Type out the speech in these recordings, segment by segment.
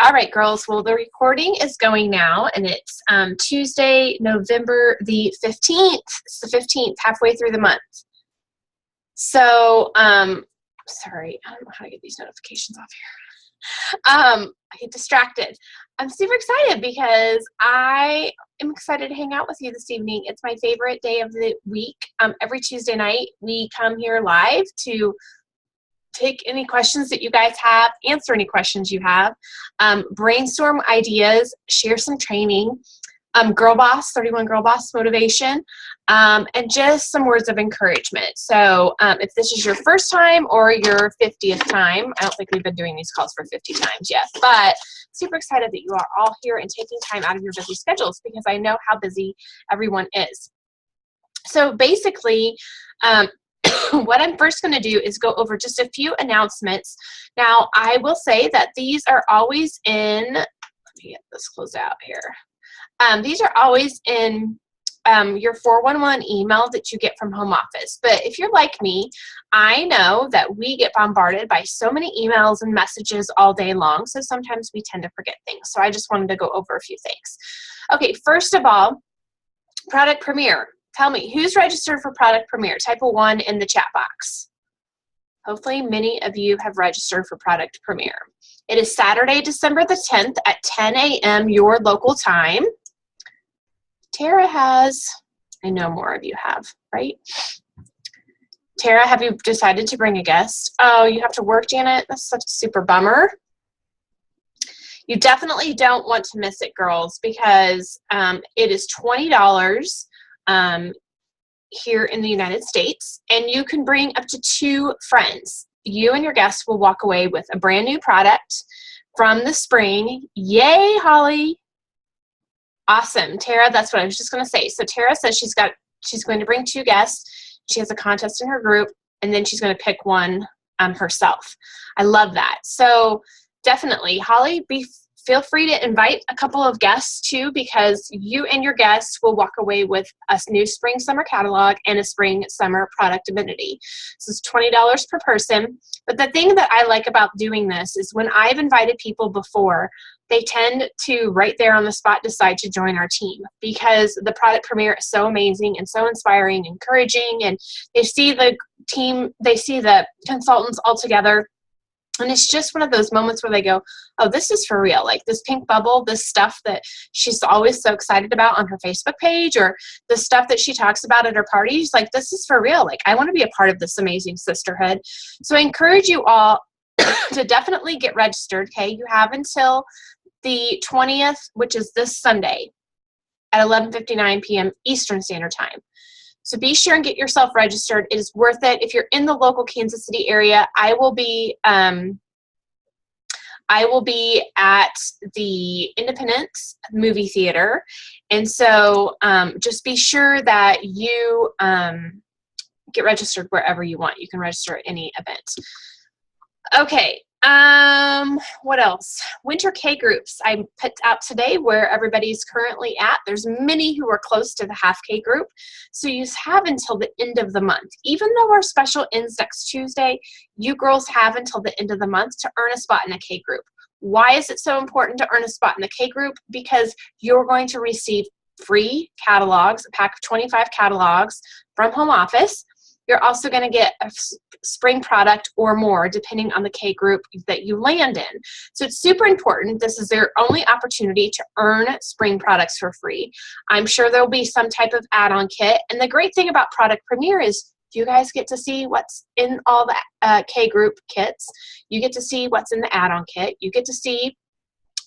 All right, girls. Well, the recording is going now, and it's Tuesday, November the 15th. It's the 15th, halfway through the month. So, sorry, I don't know how to get these notifications off here. I get distracted. I'm super excited because I am excited to hang out with you this evening. It's my favorite day of the week. Every Tuesday night, we come here live to take any questions that you guys have, answer any questions you have, brainstorm ideas, share some training, Girl Boss, 31 Girl Boss motivation, and just some words of encouragement. So if this is your first time or your 50th time, I don't think we've been doing these calls for 50 times yet, but super excited that you are all here and taking time out of your busy schedules because I know how busy everyone is. So basically, what I'm first going to do is go over just a few announcements. Now, I will say that these are always in, let me get this closed out here. These are always in your 411 email that you get from home office. But if you're like me, I know that we get bombarded by so many emails and messages all day long, so sometimes we tend to forget things. So I just wanted to go over a few things. Okay, first of all, Product Premiere. Tell me, who's registered for Product Premiere? Type a 1 in the chat box. Hopefully many of you have registered for Product Premiere. It is Saturday, December the 10th at 10 a.m. your local time. Tara has, I know more of you have, right? Tara, have you decided to bring a guest? Oh, you have to work, Janet? That's such a super bummer. You definitely don't want to miss it, girls, because it is $20 here in the United States, and you can bring up to 2 friends. You and your guests will walk away with a brand new product from the spring. Yay, Holly. Awesome. Tara, that's what I was just going to say. So Tara says she's going to bring 2 guests. She has a contest in her group, and then she's going to pick one herself. I love that. So definitely, Holly, feel free to invite a couple of guests too, because you and your guests will walk away with a new spring summer catalog and a spring summer product amenity. So it's $20 per person. But the thing that I like about doing this is when I've invited people before, they tend to right there on the spot decide to join our team because the product premiere is so amazing and so inspiring, encouraging, and they see the team, they see the consultants all together. And it's just one of those moments where they go, oh, this is for real. Like this pink bubble, this stuff that she's always so excited about on her Facebook page, or the stuff that she talks about at her parties, like this is for real. Like I want to be a part of this amazing sisterhood. So I encourage you all to definitely get registered, okay? You have until the 20th, which is this Sunday at 11:59 p.m. Eastern Standard Time. So be sure and get yourself registered. It is worth it. If you're in the local Kansas City area, I will be at the Independence movie theater. And so just be sure that you get registered wherever you want. You can register at any event. Okay. What else? Winter K groups. I put out today where everybody's currently at. There's many who are close to the half K group. So you have until the end of the month. Even though our special ends next Tuesday, you girls have until the end of the month to earn a spot in a K group. Why is it so important to earn a spot in the K group? Because you're going to receive free catalogs, a pack of 25 catalogs from home office. You're also going to get a spring product or more depending on the K group that you land in. So it's super important. This is their only opportunity to earn spring products for free. I'm sure there'll be some type of add-on kit. And the great thing about Product Premiere is you guys get to see what's in all the K group kits. You get to see what's in the add-on kit. You get to see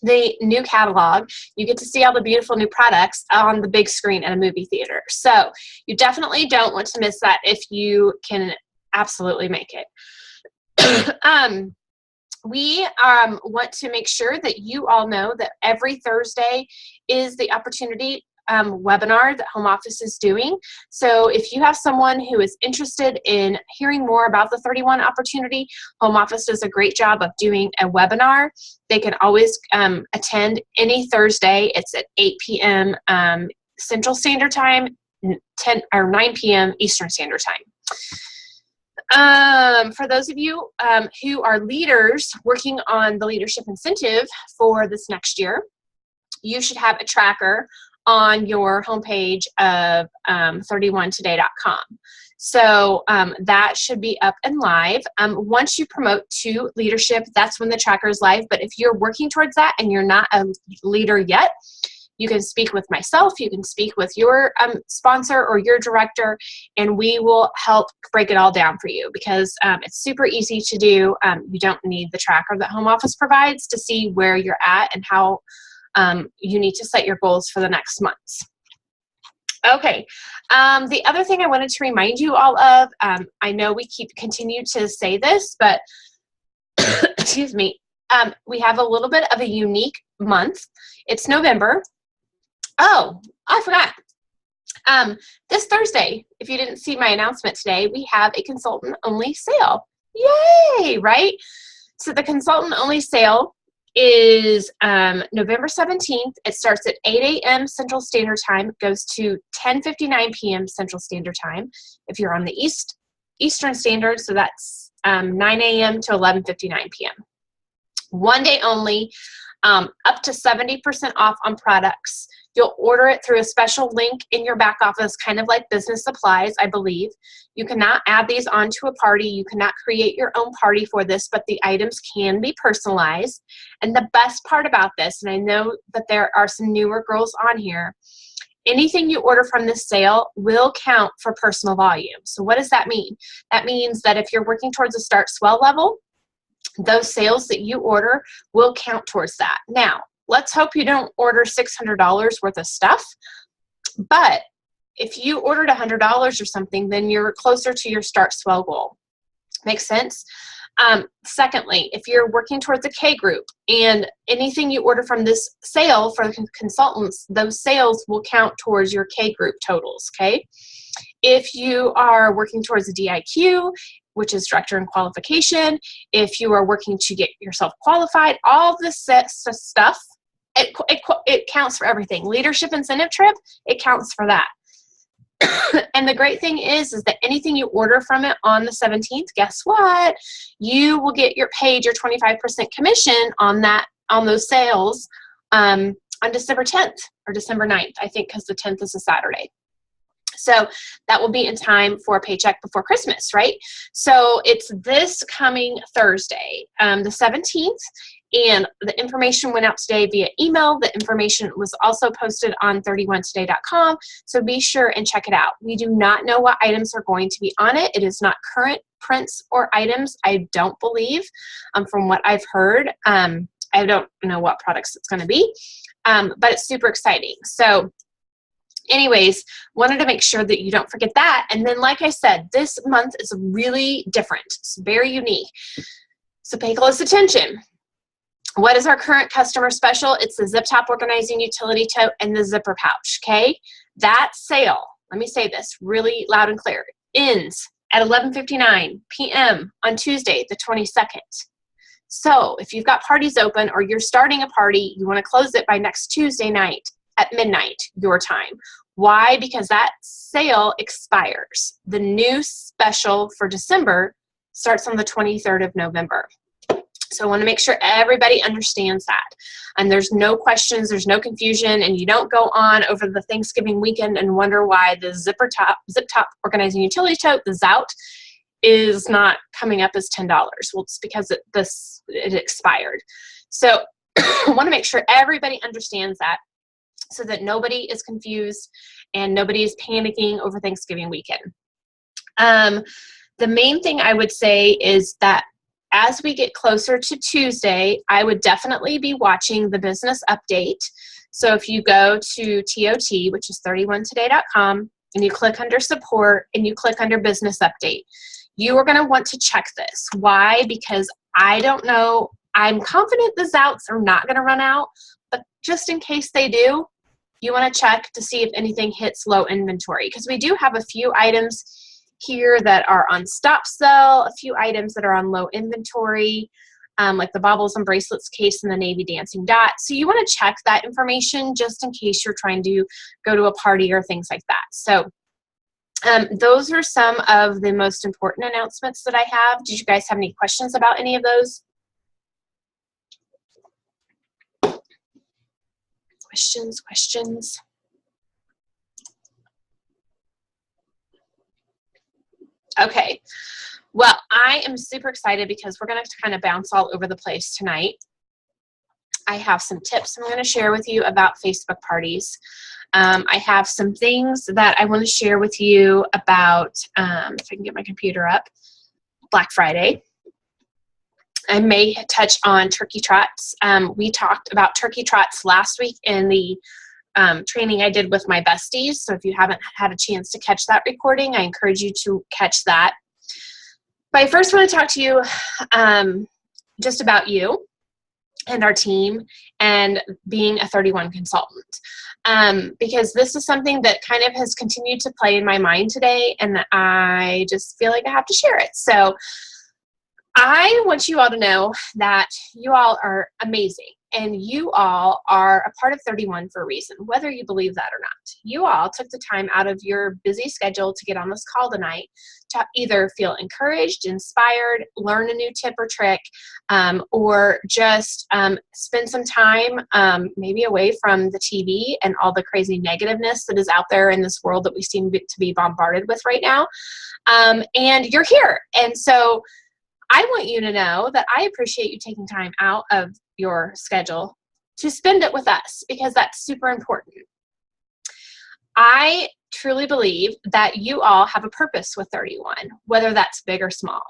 the new catalog. You get to see all the beautiful new products on the big screen at a movie theater. So you definitely don't want to miss that if you can absolutely make it. We want to make sure that you all know that every Thursday is the opportunity webinar that Home Office is doing. So if you have someone who is interested in hearing more about the 31 opportunity, Home Office does a great job of doing a webinar. They can always attend any Thursday. It's at 8 p.m. Central Standard Time, 9 p.m. Eastern Standard Time. For those of you who are leaders working on the leadership incentive for this next year, you should have a tracker on your homepage of 31today.com. So that should be up and live. Once you promote to leadership, that's when the tracker is live. But if you're working towards that and you're not a leader yet, you can speak with myself, you can speak with your sponsor or your director, and we will help break it all down for you, because it's super easy to do. You don't need the tracker that home office provides to see where you're at and how you need to set your goals for the next months. Okay, the other thing I wanted to remind you all of, I know we continue to say this, but excuse me, we have a little bit of a unique month. It's November. Oh, I forgot. This Thursday, if you didn't see my announcement today, we have a consultant-only sale. Yay, right? So the consultant-only sale is November 17th. It starts at 8 a.m. Central Standard Time. It goes to 10:59 p.m. Central Standard Time if you're on the Eastern Standard, so that's 9 a.m. to 11:59 p.m. One day only, up to 70% off on products. You'll order it through a special link in your back office, kind of like business supplies, I believe. You cannot add these onto a party. You cannot create your own party for this, but the items can be personalized. And the best part about this, and I know that there are some newer girls on here, anything you order from this sale will count for personal volume. So what does that mean? That means that if you're working towards a start swell level, those sales that you order will count towards that. Now, let's hope you don't order $600 worth of stuff, but if you ordered $100 or something, then you're closer to your start swell goal. Makes sense? Secondly, if you're working towards a K group and anything you order from this sale for the consultants, those sales will count towards your K group totals, okay? If you are working towards a DIQ, which is director in qualification, if you are working to get yourself qualified, all this stuff, it counts for everything. Leadership incentive trip, it counts for that. And the great thing is that anything you order from it on the 17th, guess what? You will get paid your 25% commission on those sales on December 10th or December 9th, I think, because the 10th is a Saturday. So that will be in time for a paycheck before Christmas, right? So it's this coming Thursday, the 17th, and the information went out today via email. The information was also posted on 31today.com, so be sure and check it out. We do not know what items are going to be on it. It is not current prints or items, I don't believe, from what I've heard. I don't know what products it's going to be, but it's super exciting. So anyways, wanted to make sure that you don't forget that. And then, like I said, this month is really different. It's very unique. So pay close attention. What is our current customer special? It's the zip top organizing utility tote and the zipper pouch, okay? That sale, let me say this really loud and clear, ends at 11:59 p.m. on Tuesday, the 22nd. So if you've got parties open or you're starting a party, you want to close it by next Tuesday night at midnight, your time. Why? Because that sale expires. The new special for December starts on the 23rd of November. So I want to make sure everybody understands that. And there's no questions, there's no confusion, and you don't go on over the Thanksgiving weekend and wonder why the zip top organizing utility tote, the Zout, is not coming up as $10. Well, it's because it expired. So I want to make sure everybody understands that, so that nobody is confused and nobody is panicking over Thanksgiving weekend. The main thing I would say is that as we get closer to Tuesday, I would definitely be watching the business update. So if you go to TOT, which is 31today.com, and you click under support and you click under business update, you are going to want to check this. Why? Because I don't know. I'm confident the Zouts are not going to run out, but just in case they do, you want to check to see if anything hits low inventory, because we do have a few items here that are on stop sell, a few items that are on low inventory, like the baubles and bracelets case and the navy dancing dot. So you want to check that information just in case you're trying to go to a party or things like that. So Those are some of the most important announcements that I have. Did you guys have any questions about any of those? Questions? Okay. Well, I am super excited because we're going to kind of bounce all over the place tonight. I have some tips I'm going to share with you about Facebook parties. I have some things that I want to share with you about, if I can get my computer up, Black Friday. I may touch on turkey trots. We talked about turkey trots last week in the training I did with my besties. So if you haven't had a chance to catch that recording, I encourage you to catch that. But I first want to talk to you just about you and our team and being a 31 consultant. Because this is something that kind of has continued to play in my mind today, and I just feel like I have to share it. So I want you all to know that you all are amazing, and you all are a part of 31 for a reason, whether you believe that or not. You all took the time out of your busy schedule to get on this call tonight to either feel encouraged, inspired, learn a new tip or trick, or just spend some time maybe away from the TV and all the crazy negativeness that is out there in this world that we seem to be bombarded with right now. And you're here. And so I want you to know that I appreciate you taking time out of your schedule to spend it with us, because that's super important. I truly believe that you all have a purpose with 31, whether that's big or small,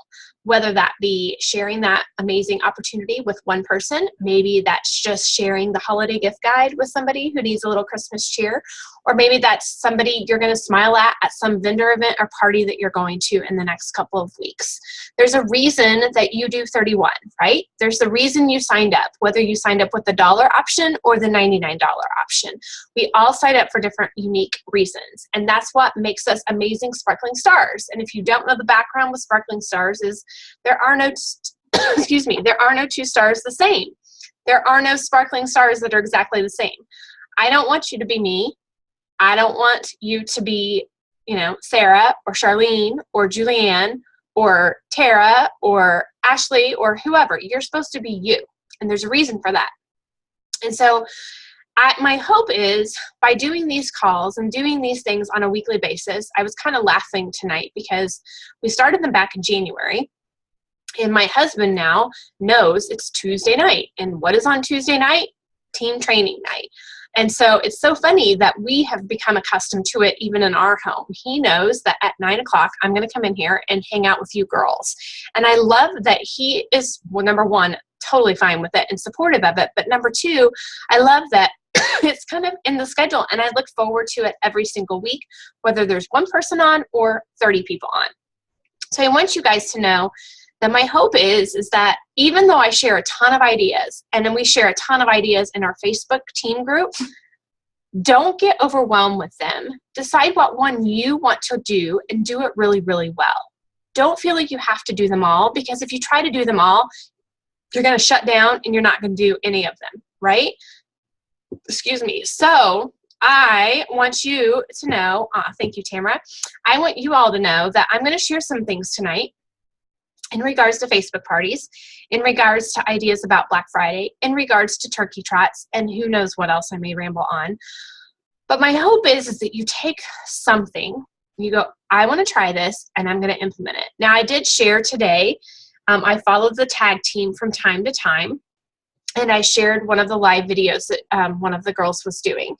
whether that be sharing that amazing opportunity with one person. Maybe that's just sharing the holiday gift guide with somebody who needs a little Christmas cheer, or maybe that's somebody you're going to smile at some vendor event or party that you're going to in the next couple of weeks. There's a reason that you do 31, right? There's the reason you signed up, whether you signed up with the $1 option or the $99 option. We all sign up for different unique reasons, and that's what makes us amazing sparkling stars. And if you don't know, the background with sparkling stars is there are no excuse me, there are no two stars the same. There are no sparkling stars that are exactly the same. I don't want you to be me. I don't want you to be, Sarah or Charlene or Julianne or Tara or Ashley or whoever. You're supposed to be you, and there's a reason for that. And so my hope is by doing these calls and doing these things on a weekly basis. I was kind of laughing tonight because we started them back in January, and my husband now knows it's Tuesday night. And what is on Tuesday night? Team training night. And so it's so funny that we have become accustomed to it even in our home. He knows that at 9 o'clock, I'm going to come in here and hang out with you girls. And I love that he is, well, number one, totally fine with it and supportive of it. But number two, I love that it's kind of in the schedule, and I look forward to it every single week, whether there's one person on or 30 people on. So I want you guys to know that my hope is that even though I share a ton of ideas, and then we share a ton of ideas in our Facebook team group, don't get overwhelmed with them. Decide what one you want to do and do it really, really well. Don't feel like you have to do them all, because if you try to do them all, you're going to shut down and you're not going to do any of them, right? Excuse me. So I want you to know, thank you, Tamara. I want you all to know that I'm going to share some things tonight in regards to Facebook parties, in regards to ideas about Black Friday, in regards to turkey trots, and who knows what else I may ramble on. But my hope is that you take something, you go, I want to try this, and I'm going to implement it. Now, I did share today, I followed the tag team from time to time, and I shared one of the live videos that one of the girls was doing.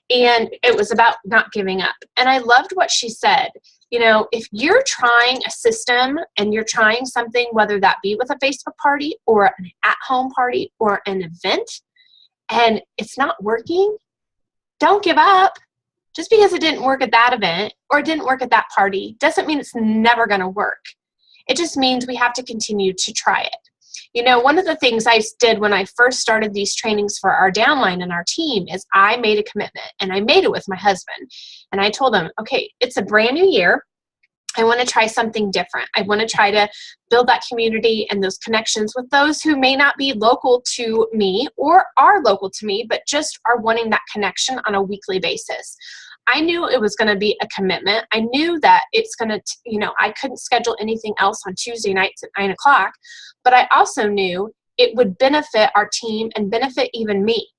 And it was about not giving up. And I loved what she said. If you're trying a system and you're trying something, whether that be with a Facebook party or an at-home party or an event, and it's not working, don't give up. Just because it didn't work at that event or it didn't work at that party doesn't mean it's never going to work. It just means we have to continue to try it. One of the things I did when I first started these trainings for our downline and our team is I made a commitment, and I made it with my husband. And I told him, okay, it's a brand new year. I want to try something different. I want to try to build that community and those connections with those who may not be local to me or are local to me, but just are wanting that connection on a weekly basis. I knew it was going to be a commitment. I knew that it's going to, I couldn't schedule anything else on Tuesday nights at 9 o'clock, but I also knew it would benefit our team and benefit even me.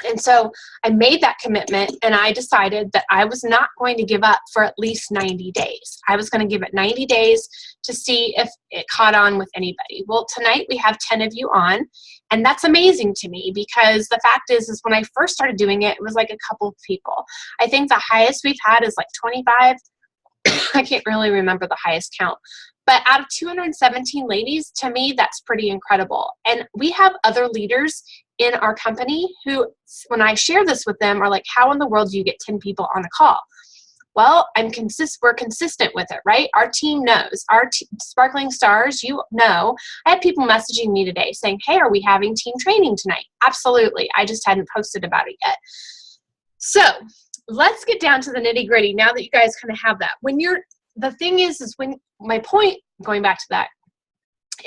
And so I made that commitment, and I decided that I was not going to give up for at least 90 days. I was going to give it 90 days to see if it caught on with anybody. Well, tonight we have 10 of you on, and that's amazing to me because the fact is when I first started doing it, it was like a couple of people. I think the highest we've had is like 25. I can't really remember the highest count. But out of 217 ladies, to me, that's pretty incredible. And we have other leaders in our company who, when I share this with them, are like, how in the world do you get 10 people on a call? Well, we're consistent with it, right? Our team knows. Sparkling Stars, I had people messaging me today saying, hey, are we having team training tonight? Absolutely. I just hadn't posted about it yet. So let's get down to the nitty gritty now that you guys kind of have that. The thing is when my point, going back to that,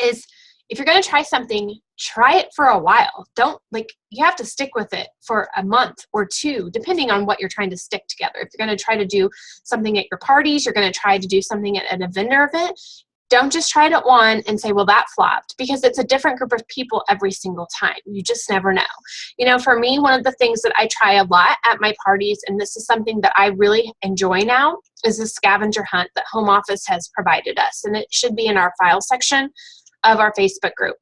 is if you're going to try something, try it for a while. You have to stick with it for a month or two, depending on what you're trying to stick together. If you're going to try to do something at your parties, you're going to try to do something at a vendor event, don't just try it at one and say, well, that flopped, because it's a different group of people every single time. You just never know. For me, one of the things that I try a lot at my parties, and this is something that I really enjoy now, is the scavenger hunt that home office has provided us. And it should be in our file section of our Facebook group.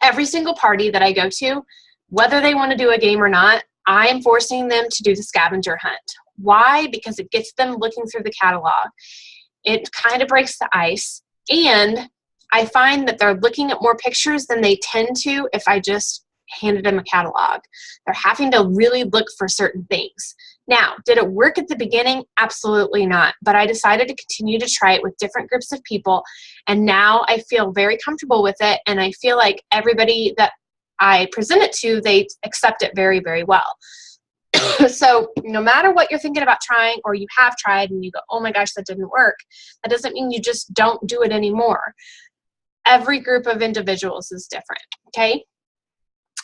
Every single party that I go to, whether they want to do a game or not, I am forcing them to do the scavenger hunt. Why? Because it gets them looking through the catalog. It kind of breaks the ice. And I find that they're looking at more pictures than they tend to if I just handed them a catalog. They're having to really look for certain things. Now, did it work at the beginning? Absolutely not. But I decided to continue to try it with different groups of people. And now I feel very comfortable with it. And I feel like everybody that I present it to, they accept it very, very well. So no matter what you're thinking about trying, or you have tried and you go, oh my gosh, that didn't work, that doesn't mean you just don't do it anymore. Every group of individuals is different, okay?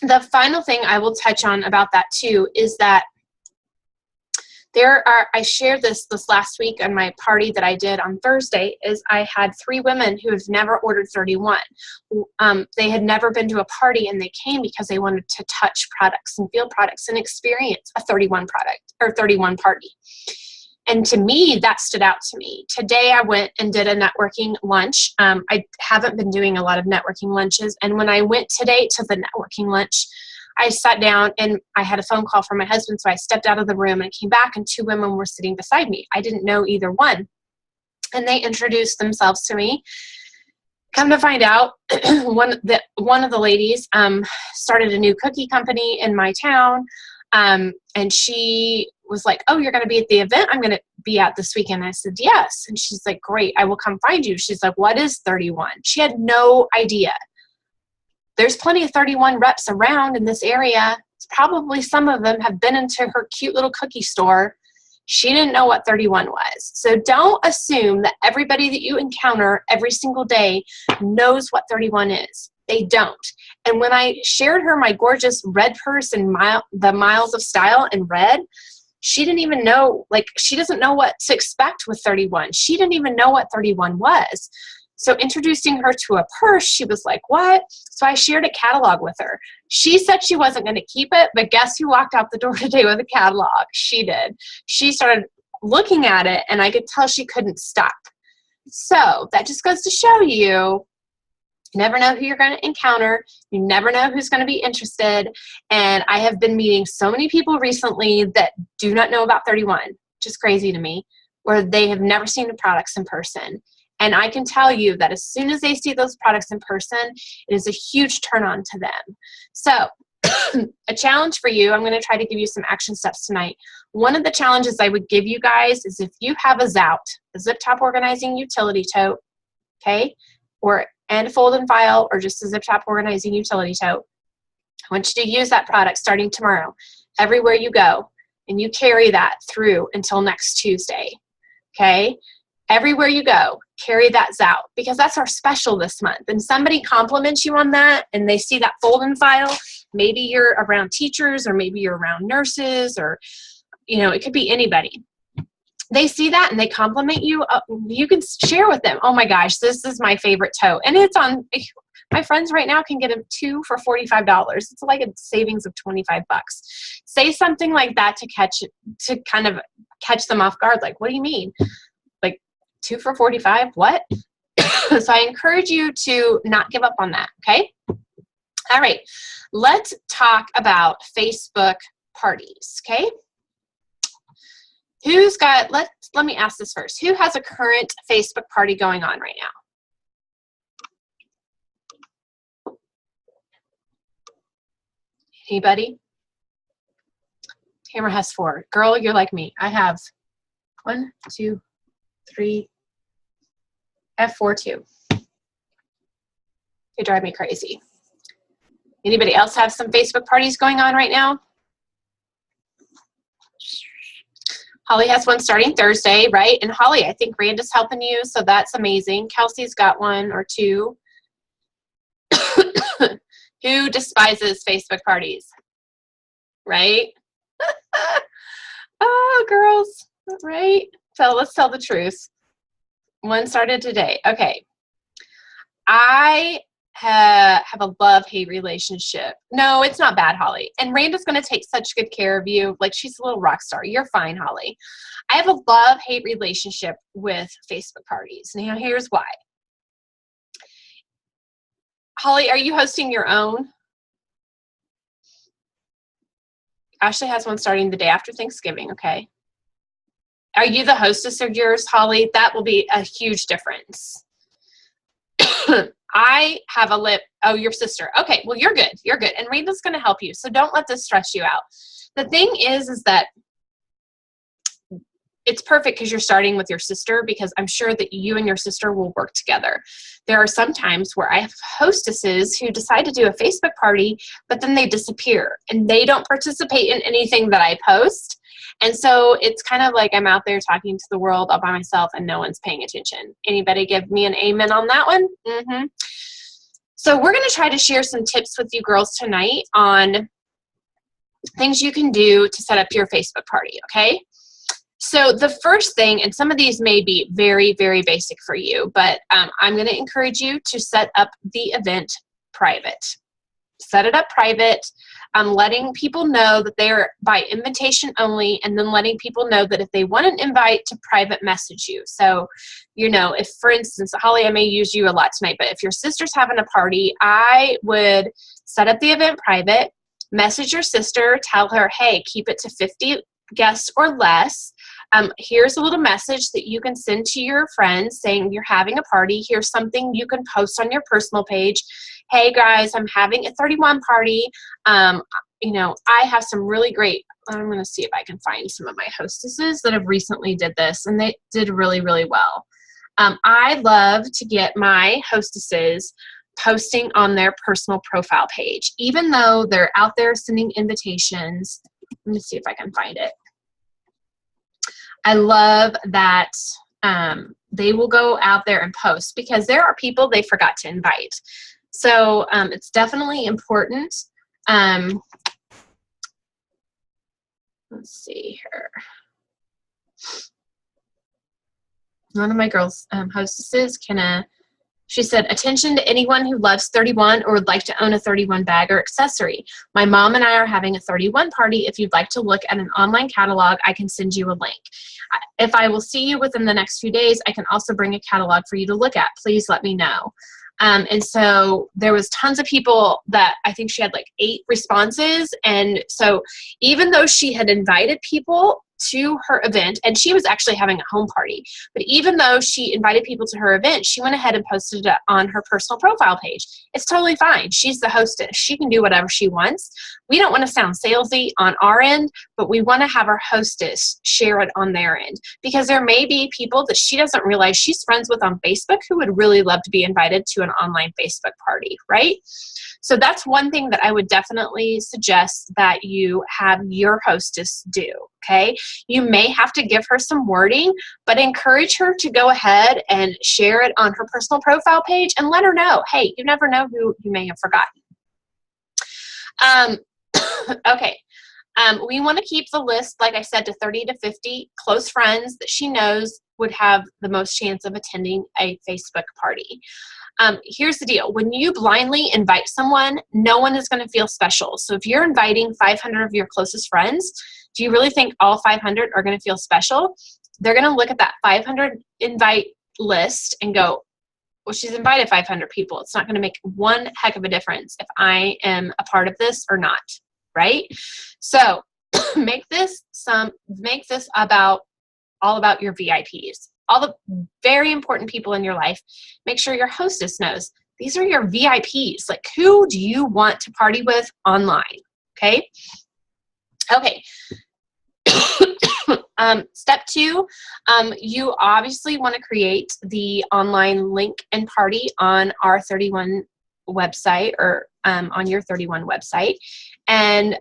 The final thing I will touch on about that too is that I shared this last week on my party that I did on Thursday, is I had 3 women who have never ordered 31. They had never been to a party, and they came because they wanted to touch products and feel products and experience a 31 product or 31 party. And to me, that stood out to me. Today I went and did a networking lunch. I haven't been doing a lot of networking lunches. And when I went today to the networking lunch, I sat down and I had a phone call from my husband. So I stepped out of the room and I came back, and 2 women were sitting beside me. I didn't know either one. And they introduced themselves to me. Come to find out, one of the ladies started a new cookie company in my town. And she was like, oh, you're going to be at the event I'm going to be at this weekend? I said, yes. And she's like, great, I will come find you. She's like, what is 31? She had no idea. There's plenty of 31 reps around in this area. Probably some of them have been into her cute little cookie store. She didn't know what 31 was. So don't assume that everybody that you encounter every single day knows what 31 is. They don't. And when I shared her my gorgeous red purse and the Miles of Style in red, she didn't even know, she doesn't know what to expect with 31. She didn't even know what 31 was. So introducing her to a purse, she was like, what? So I shared a catalog with her. She said she wasn't going to keep it, but guess who walked out the door today with a catalog? She did. She started looking at it, and I could tell she couldn't stop. So that just goes to show you, you never know who you're going to encounter. You never know who's going to be interested. And I have been meeting so many people recently that do not know about 31, just crazy to me, where they have never seen the products in person. And I can tell you that as soon as they see those products in person, it is a huge turn on to them. So a challenge for you, I'm going to try to give you some action steps tonight. One of the challenges I would give you guys is if you have a ZOUT, a zip top organizing utility tote, okay, and a fold and file, or just a zip top organizing utility tote, I want you to use that product starting tomorrow everywhere you go, and you carry that through until next Tuesday, okay? Everywhere you go, carry that ZOUT, because that's our special this month. And somebody compliments you on that, and they see that fold and file. Maybe you're around teachers, or maybe you're around nurses, or it could be anybody. They see that and they compliment you. You can share with them. Oh my gosh, this is my favorite toe. And it's on, my friends right now can get them 2 for $45. It's like a savings of $25. Say something like that to kind of catch them off guard. Like, what do you mean? Like 2 for $45? What? So I encourage you to not give up on that. Okay. All right. Let's talk about Facebook parties. Okay. Let me ask this first. Who has a current Facebook party going on right now? Anybody? Tamara has 4. Girl, you're like me. I have 1, 2, 3. I have 4 too. They drive me crazy. Anybody else have some Facebook parties going on right now? Holly has one starting Thursday, right? And Holly, I think Randa's helping you, so that's amazing. Kelsey's got 1 or 2. Who despises Facebook parties? Right? Oh, girls, right? So let's tell the truth. 1 started today. Okay. I have a love-hate relationship. No, it's not bad, Holly. And Randa's going to take such good care of you. Like, she's a little rock star. You're fine, Holly. I have a love-hate relationship with Facebook parties. Now, here's why. Holly, are you hosting your own? Ashley has one starting the day after Thanksgiving, okay? Are you the hostess of yours, Holly? That will be a huge difference. I have your sister. Okay, well, you're good. You're good. And Randa's going to help you. So don't let this stress you out. The thing is that it's perfect because you're starting with your sister, because I'm sure that you and your sister will work together. There are some times where I have hostesses who decide to do a Facebook party, but then they disappear and they don't participate in anything that I post. And so it's kind of like I'm out there talking to the world all by myself and no one's paying attention. Anybody give me an amen on that one? Mm-hmm. So we're going to try to share some tips with you girls tonight on things you can do to set up your Facebook party, okay? So the first thing, and some of these may be very, very basic for you, but I'm going to encourage you to set up the event private. Set it up private. Letting people know that they're by invitation only, and then letting people know that if they want an invite, to private message you. So, if, for instance, Holly, I may use you a lot tonight, but if your sister's having a party, I would set up the event private, message your sister, tell her, hey, keep it to 50 guests or less. Here's a little message that you can send to your friends saying you're having a party. Here's something you can post on your personal page. Hey guys, I'm having a 31 party. I have some really great, I'm going to see if I can find some of my hostesses that have recently did this, and they did really, really well. I love to get my hostesses posting on their personal profile page, even though they're out there sending invitations. Let me see if I can find it. I love that they will go out there and post, because there are people they forgot to invite. So it's definitely important. Let's see here. One of my girls, hostesses, she said, attention to anyone who loves 31 or would like to own a 31 bag or accessory. My mom and I are having a 31 party. If you'd like to look at an online catalog, I can send you a link. If I will see you within the next few days, I can also bring a catalog for you to look at. Please let me know. And so there was tons of people that I think she had like 8 responses. And so even though she had invited people to her event, and she was actually having a home party, but even though she invited people to her event, she went ahead and posted it on her personal profile page. It's totally fine. She's the hostess. She can do whatever she wants. We don't want to sound salesy on our end, but we want to have our hostess share it on their end, because there may be people that she doesn't realize she's friends with on Facebook who would really love to be invited to an online Facebook party, right? So that's one thing that I would definitely suggest that you have your hostess do, okay? You may have to give her some wording, but encourage her to go ahead and share it on her personal profile page and let her know, hey, you never know who you may have forgotten. Okay. We want to keep the list, like I said, to 30 to 50 close friends that she knows would have the most chance of attending a Facebook party. Here's the deal. When you blindly invite someone, no one is going to feel special. So if you're inviting 500 of your closest friends, do you really think all 500 are going to feel special? They're going to look at that 500 invite list and go, well, she's invited 500 people. It's not going to make one heck of a difference if I am a part of this or not, right? So make this all about your VIPs, all the very important people in your life. Make sure your hostess knows these are your VIPs. Like, who do you want to party with online? Okay. Step 2, you obviously want to create the online link and party on our 31 website, or on your 31 website. And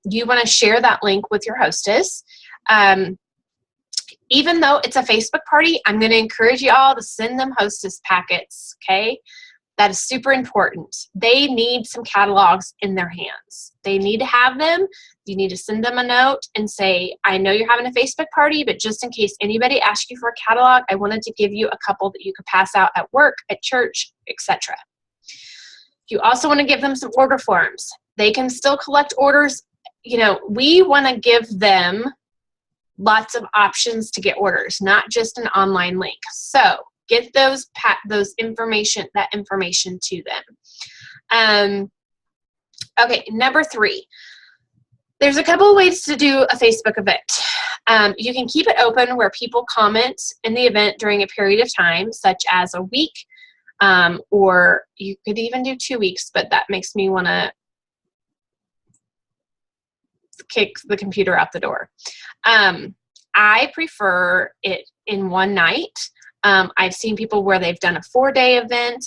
you want to share that link with your hostess. Even though it's a Facebook party, I'm going to encourage you all to send them hostess packets, okay? That is super important. They need some catalogs in their hands. They need to have them. You need to send them a note and say, I know you're having a Facebook party, but just in case anybody asks you for a catalog, I wanted to give you a couple that you could pass out at work, at church, etc. You also want to give them some order forms. They can still collect orders. You know, we want to give them lots of options to get orders, not just an online link. So get that information to them. Okay, number 3. There's a couple of ways to do a Facebook event. You can keep it open where people comment in the event during a period of time, such as a week, or you could even do 2 weeks, but that makes me want to kick the computer out the door. I prefer it in one night. I've seen people where they've done a 4-day event.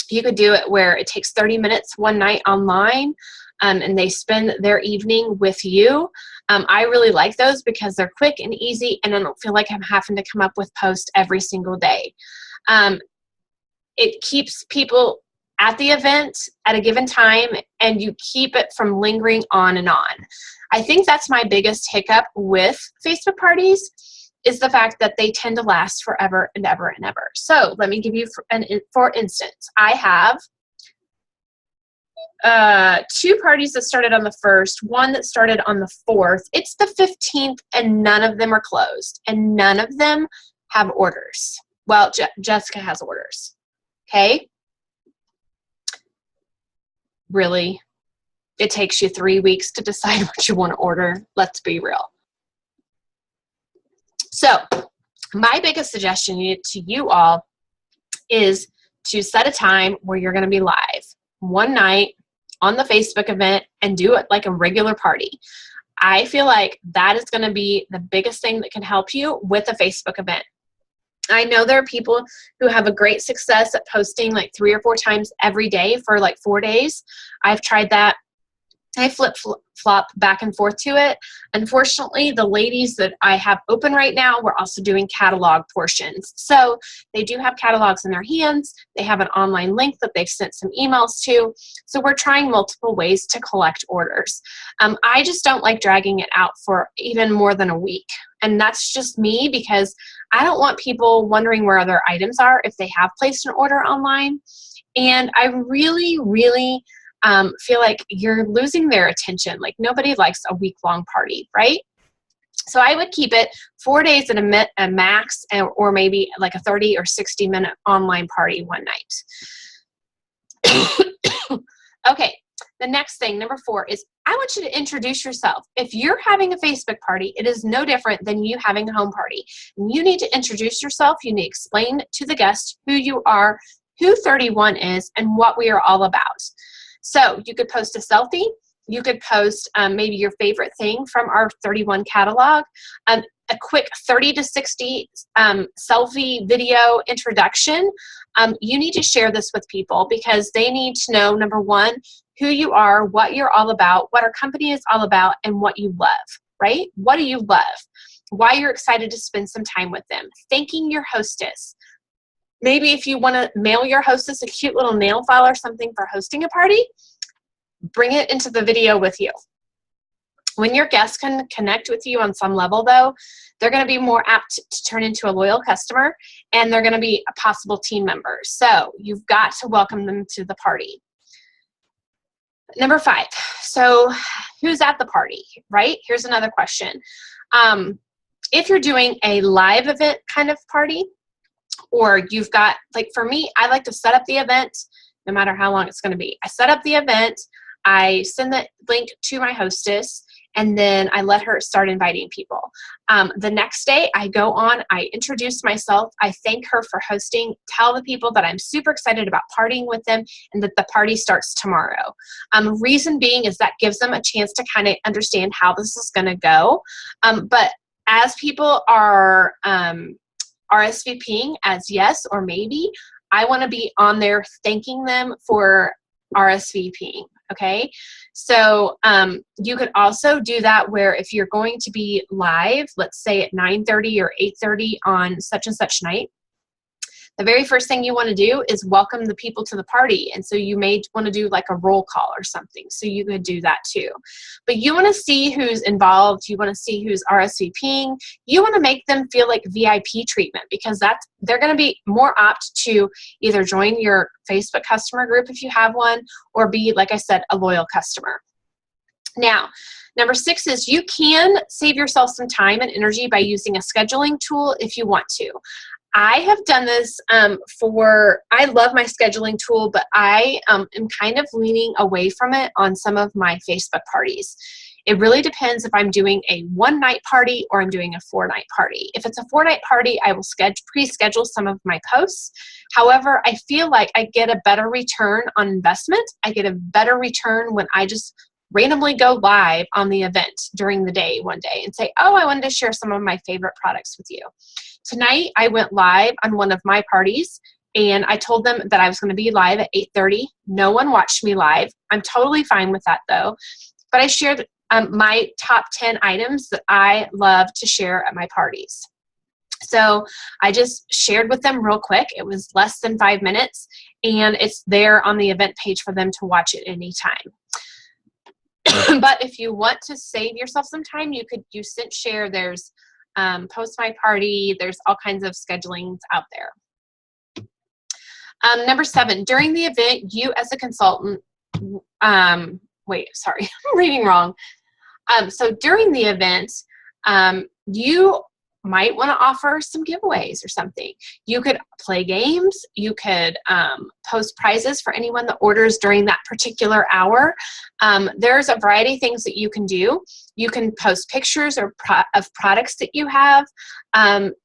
You could do it where it takes 30 minutes one night online, and they spend their evening with you. I really like those because they're quick and easy, and I don't feel like I'm having to come up with posts every single day. It keeps people at the event at a given time, and you keep it from lingering on and on. I think that's my biggest hiccup with Facebook parties, is the fact that they tend to last forever and ever and ever. So let me give you, for instance, I have 2 parties that started on the 1st, one that started on the 4th. It's the 15th, and none of them are closed, and none of them have orders. Well, Jessica has orders. Okay? Really? It takes you 3 weeks to decide what you want to order. Let's be real. So my biggest suggestion to you all is to set a time where you're going to be live one night on the Facebook event and do it like a regular party. I feel like that is going to be the biggest thing that can help you with a Facebook event. I know there are people who have a great success at posting like 3 or 4 times every day for like 4 days. I've tried that. I flip-flop back and forth to it. Unfortunately, the ladies that I have open right now, we're also doing catalog portions. So they do have catalogs in their hands. They have an online link that they've sent some emails to. So we're trying multiple ways to collect orders. I just don't like dragging it out for even more than a week. And that's just me, because I don't want people wondering where their items are if they have placed an order online. And I really, really feel like you're losing their attention. Like, nobody likes a week-long party, right? So I would keep it 4 days at a max, or maybe like a 30 or 60-minute online party one night. Okay, the next thing, number 4, is I want you to introduce yourself. If you're having a Facebook party, it is no different than you having a home party. You need to introduce yourself. You need to explain to the guests who you are, who 31 is, and what we are all about. So you could post a selfie. You could post maybe your favorite thing from our 31 catalog, a quick 30 to 60 selfie video introduction. You need to share this with people, because they need to know, number 1, who you are, what you're all about, what our company is all about, and what you love, right? What do you love? Why you're excited to spend some time with them. Thanking your hostess. Maybe if you want to mail your hostess a cute little nail file or something for hosting a party, bring it into the video with you. When your guests can connect with you on some level, though, they're going to be more apt to turn into a loyal customer, and they're going to be a possible team member. So you've got to welcome them to the party. Number 5, so who's at the party, right? Here's another question. If you're doing a live event kind of party, or you've got, like for me, I like to set up the event no matter how long it's going to be. I set up the event, I send the link to my hostess, and then I let her start inviting people. The next day, I go on, I introduce myself, I thank her for hosting, tell the people that I'm super excited about partying with them and that the party starts tomorrow. Reason being is that gives them a chance to kind of understand how this is going to go. But as people are RSVPing as yes or maybe, I want to be on there thanking them for RSVPing. Okay, so you could also do that where if you're going to be live, let's say at 9:30 or 8:30 on such and such night, the very first thing you want to do is welcome the people to the party. And so you may want to do like a roll call or something. So you could do that too. But you want to see who's involved. You want to see who's RSVPing. You want to make them feel like VIP treatment, because they're going to be more apt to either join your Facebook customer group if you have one, or be, like I said, a loyal customer. Now, number 6 is you can save yourself some time and energy by using a scheduling tool if you want to. I have done this I love my scheduling tool, but I am kind of leaning away from it on some of my Facebook parties. It really depends if I'm doing a 1-night party or I'm doing a 4-night party. If it's a 4-night party, I will pre-schedule some of my posts. However, I feel like I get a better return on investment. I get a better return when I just randomly go live on the event during the day one day and say, oh, I wanted to share some of my favorite products with you. Tonight, I went live on one of my parties, and I told them that I was going to be live at 8:30. No one watched me live. I'm totally fine with that, though. But I shared my top 10 items that I love to share at my parties. So I just shared with them real quick. It was less than 5 minutes, and it's there on the event page for them to watch it anytime. But if you want to save yourself some time, you could use Sent Share. There's Post My Party. There's all kinds of schedulings out there. Number 7, during the event, you as a consultant, wait, sorry, I'm reading wrong. So during the event, you might want to offer some giveaways or something. You could play games. You could post prizes for anyone that orders during that particular hour. There's a variety of things that you can do. You can post pictures of products that you have.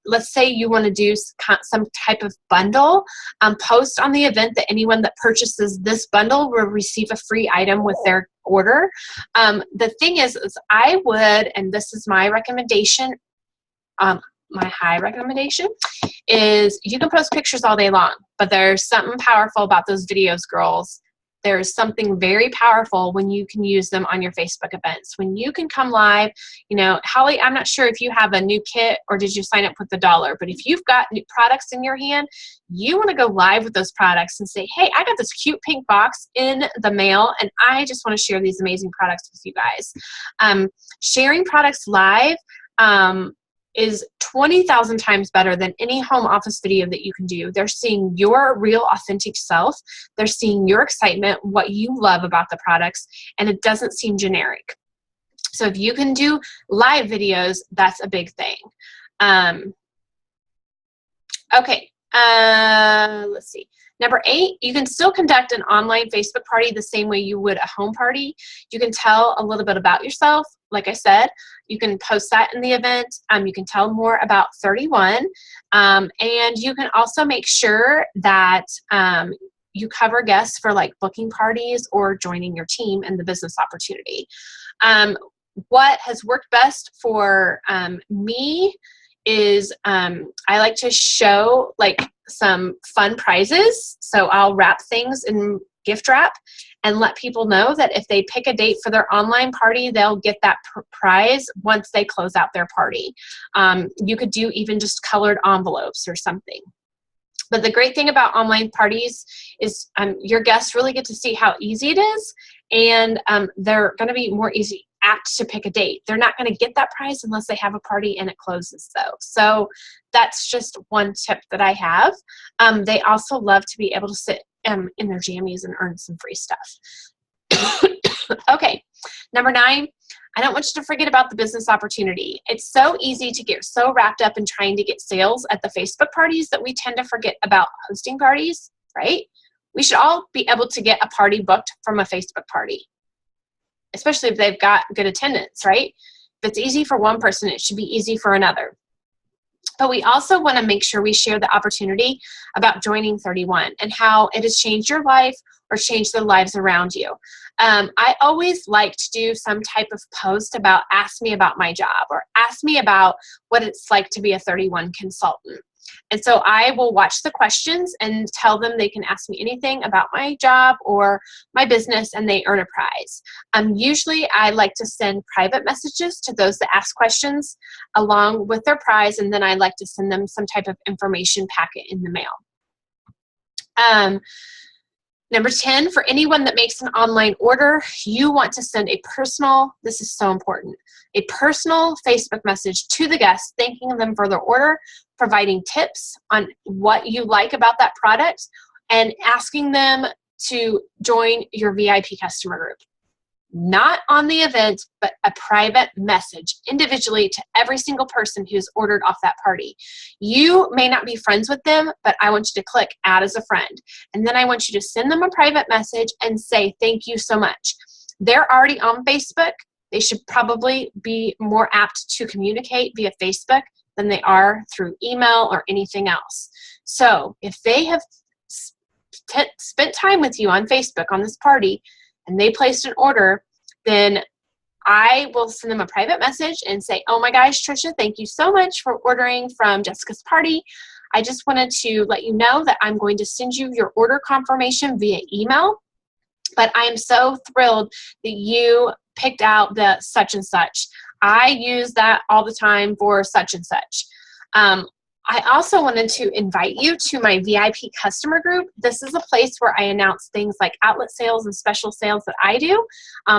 Let's say you want to do some type of bundle. Post on the event that anyone that purchases this bundle will receive a free item with their order. The thing is I would, and this is my recommendation, my high recommendation is you can post pictures all day long, but there's something powerful about those videos, girls. There's something very powerful when you can use them on your Facebook events. When you can come live, you know, Holly, I'm not sure if you have a new kit or did you sign up with the $1, but if you've got new products in your hand, you want to go live with those products and say, hey, I got this cute pink box in the mail and I just want to share these amazing products with you guys. Sharing products live, is 20,000 times better than any home office video that you can do. They're seeing your real authentic self. They're seeing your excitement, what you love about the products, and it doesn't seem generic. So if you can do live videos, that's a big thing. Okay, let's see. Number 8, you can still conduct an online Facebook party the same way you would a home party. You can tell a little bit about yourself. Like I said, you can post that in the event. You can tell more about 31. And you can also make sure that you cover guests for like booking parties or joining your team in the business opportunity. What has worked best for me is I like to show like some fun prizes. So I'll wrap things in gift wrap and let people know that if they pick a date for their online party, they'll get that prize once they close out their party. You could do even just colored envelopes or something. But the great thing about online parties is your guests really get to see how easy it is, and they're going to be more apt to pick a date. They're not going to get that prize unless they have a party and it closes, though. So that's just one tip that I have. They also love to be able to sit in their jammies and earn some free stuff. Okay, number 9. I don't want you to forget about the business opportunity. It's so easy to get so wrapped up in trying to get sales at the Facebook parties that we tend to forget about hosting parties, right? We should all be able to get a party booked from a Facebook party, especially if they've got good attendance, right? If it's easy for one person, it should be easy for another. But we also want to make sure we share the opportunity about joining 31 and how it has changed your life or changed the lives around you. I always like to do some type of post about ask me about my job or ask me about what it's like to be a 31 consultant. And so I will watch the questions and tell them they can ask me anything about my job or my business and they earn a prize. Usually I like to send private messages to those that ask questions along with their prize, and then I like to send them some type of information packet in the mail. Number 10, for anyone that makes an online order, you want to send a personal, this is so important, a personal Facebook message to the guests, thanking them for their order, providing tips on what you like about that product, and asking them to join your VIP customer group. Not on the event, but a private message individually to every single person who's ordered off that party. You may not be friends with them, but I want you to click add as a friend. And then I want you to send them a private message and say, thank you so much. They're already on Facebook. They should probably be more apt to communicate via Facebook than they are through email or anything else. So if they have spent time with you on Facebook on this party, and they placed an order, then I will send them a private message and say, oh my gosh, Trisha, thank you so much for ordering from Jessica's party. I just wanted to let you know that I'm going to send you your order confirmation via email, but I am so thrilled that you picked out the such and such. I use that all the time for such and such. I also wanted to invite you to my VIP customer group. This is a place where I announce things like outlet sales and special sales that I do.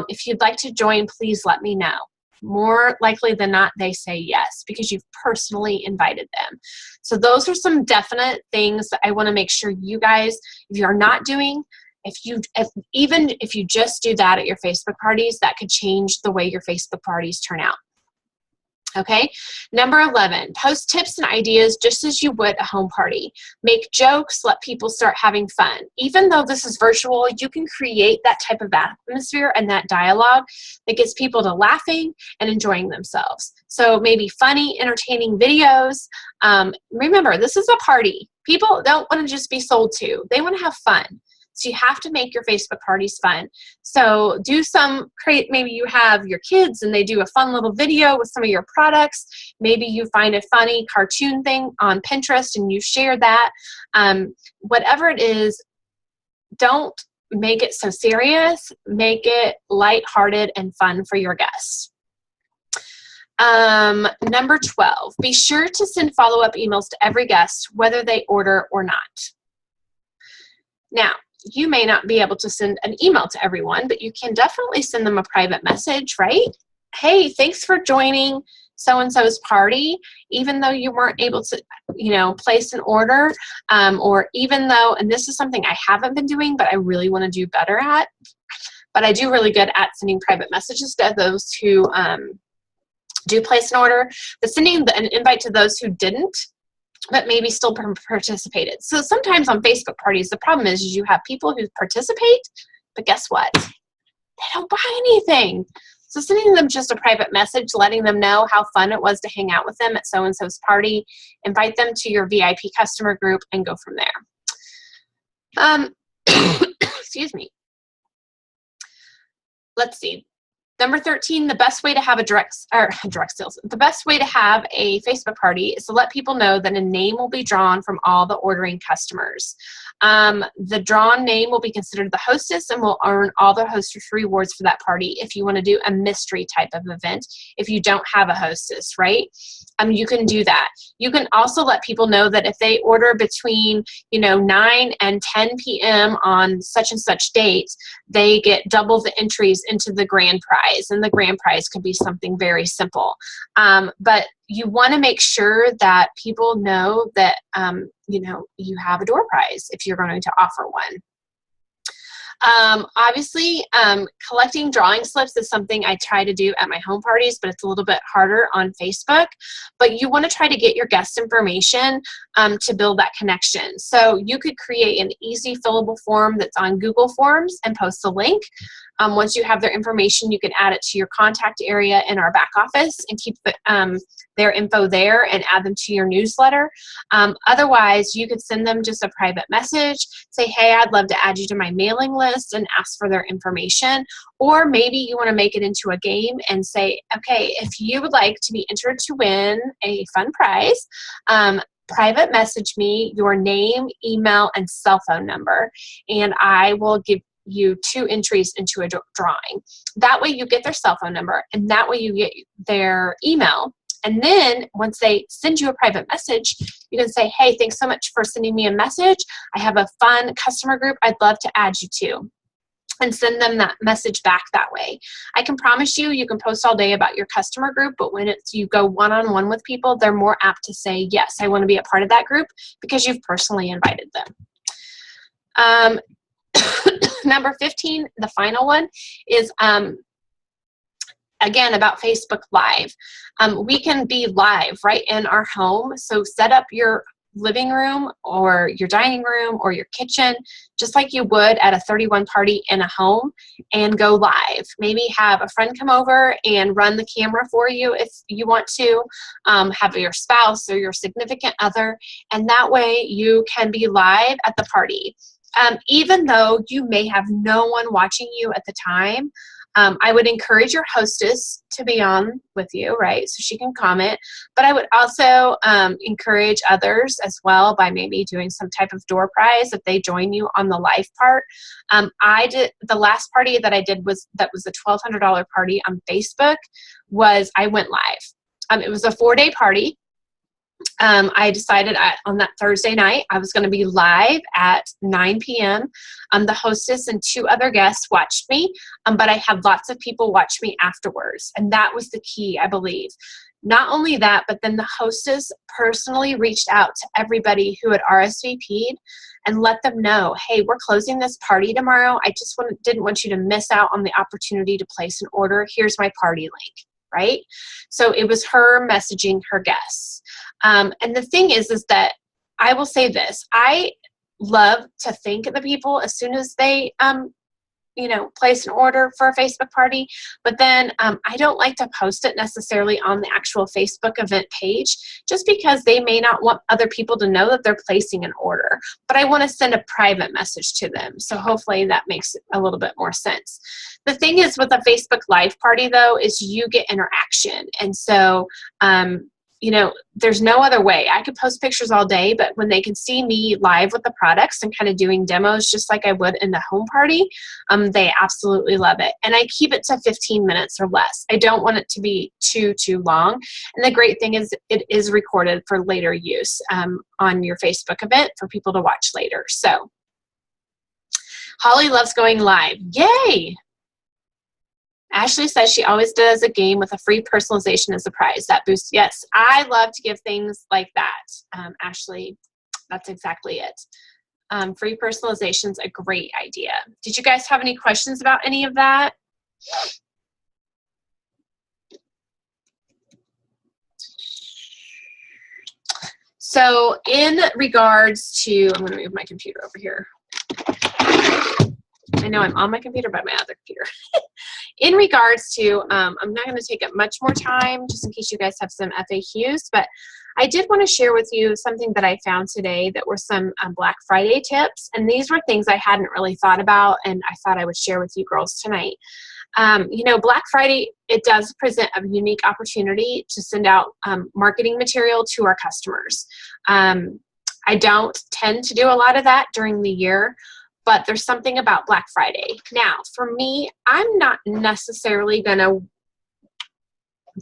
If you'd like to join, please let me know. More likely than not, they say yes because you've personally invited them. So those are some definite things that I want to make sure you guys, if you're not doing, even if you just do that at your Facebook parties, that could change the way your Facebook parties turn out. Okay, number 11, post tips and ideas just as you would a home party. Make jokes, let people start having fun. Even though this is virtual, you can create that type of atmosphere and that dialogue that gets people to laughing and enjoying themselves. So maybe funny, entertaining videos. Remember, this is a party. People don't want to just be sold to. They want to have fun. So you have to make your Facebook parties fun. So maybe you have your kids and they do a fun little video with some of your products. Maybe you find a funny cartoon thing on Pinterest and you share that. Whatever it is, don't make it so serious. Make it lighthearted and fun for your guests. Number 12, be sure to send follow-up emails to every guest, whether they order or not. Now, you may not be able to send an email to everyone, but you can definitely send them a private message, right? Hey, thanks for joining so-and-so's party, even though you weren't able to, place an order, or even though, and this is something I haven't been doing, but I really want to do better at, but I do really good at sending private messages to those who do place an order, but sending an invite to those who didn't, but maybe still participated. So sometimes on Facebook parties, the problem is you have people who participate, but guess what? They don't buy anything. So sending them just a private message, letting them know how fun it was to hang out with them at so-and-so's party, invite them to your VIP customer group, and go from there. Excuse me. Let's see. Number 13, the best way to have the best way to have a Facebook party is to let people know that a name will be drawn from all the ordering customers. The drawn name will be considered the hostess and will earn all the hostess rewards for that party if you want to do a mystery type of event. If you don't have a hostess, right? You can do that. You can also let people know that if they order between 9 and 10 p.m. on such and such date, they get double the entries into the grand prize, and the grand prize could be something very simple. But you want to make sure that people know that you have a door prize if you're going to offer one. Obviously, collecting drawing slips is something I try to do at my home parties, but it's a little bit harder on Facebook. But you want to try to get your guest information to build that connection. So you could create an easy fillable form that's on Google Forms and post a link. Once you have their information, you can add it to your contact area in our back office and keep their info there and add them to your newsletter. Otherwise, you could send them just a private message, say, hey, I'd love to add you to my mailing list, and ask for their information. Or maybe you want to make it into a game and say, okay, if you would like to be entered to win a fun prize, private message me your name, email, and cell phone number, and I will give you 2 entries into a drawing. That way you get their cell phone number, and that way you get their email. And then once they send you a private message, you can say, hey, thanks so much for sending me a message. I have a fun customer group I'd love to add you to. And send them that message back that way. I can promise you, you can post all day about your customer group, but when you go one-on-one with people, they're more apt to say, yes, I want to be a part of that group because you've personally invited them. Number 15, the final one, is again about Facebook Live. We can be live right in our home. So set up your living room or your dining room or your kitchen just like you would at a 31 party in a home, and go live. Maybe have a friend come over and run the camera for you if you want to, have your spouse or your significant other, and that way you can be live at the party. Even though you may have no one watching you at the time, I would encourage your hostess to be on with you, right? So she can comment. But I would also encourage others as well by maybe doing some type of door prize if they join you on the live part. The last party that I did was a $1,200 party on Facebook. I went live. It was a 4-day party. I decided on that Thursday night I was going to be live at 9 p.m. The hostess and 2 other guests watched me, but I had lots of people watch me afterwards, and that was the key, I believe. Not only that, but then the hostess personally reached out to everybody who had RSVP'd and let them know, hey, we're closing this party tomorrow. I just didn't want you to miss out on the opportunity to place an order. Here's my party link, right? So it was her messaging her guests. And the thing is that I will say this, I love to thank the people as soon as they, place an order for a Facebook party, but then I don't like to post it necessarily on the actual Facebook event page, just because they may not want other people to know that they're placing an order, but I want to send a private message to them. So hopefully that makes a little bit more sense. The thing is with a Facebook Live party though, is you get interaction. And so, there's no other way. I could post pictures all day, but when they can see me live with the products and kind of doing demos just like I would in the home party, they absolutely love it. And I keep it to 15 minutes or less. I don't want it to be too long. And the great thing is it is recorded for later use on your Facebook event for people to watch later. So Holly loves going live. Yay! Ashley says she always does a game with a free personalization as a prize. That boosts. Yes, I love to give things like that. Ashley, that's exactly it. Free personalization is a great idea. Did you guys have any questions about any of that? So in regards to, I'm going to move my computer over here. I know I'm on my computer, but my other computer. In regards to, I'm not going to take up much more time just in case you guys have some FAQs, but I did want to share with you something that I found today that were some Black Friday tips. And these were things I hadn't really thought about, and I thought I would share with you girls tonight. Black Friday, it does present a unique opportunity to send out marketing material to our customers. I don't tend to do a lot of that during the year, but there's something about Black Friday. Now, for me, I'm not necessarily going to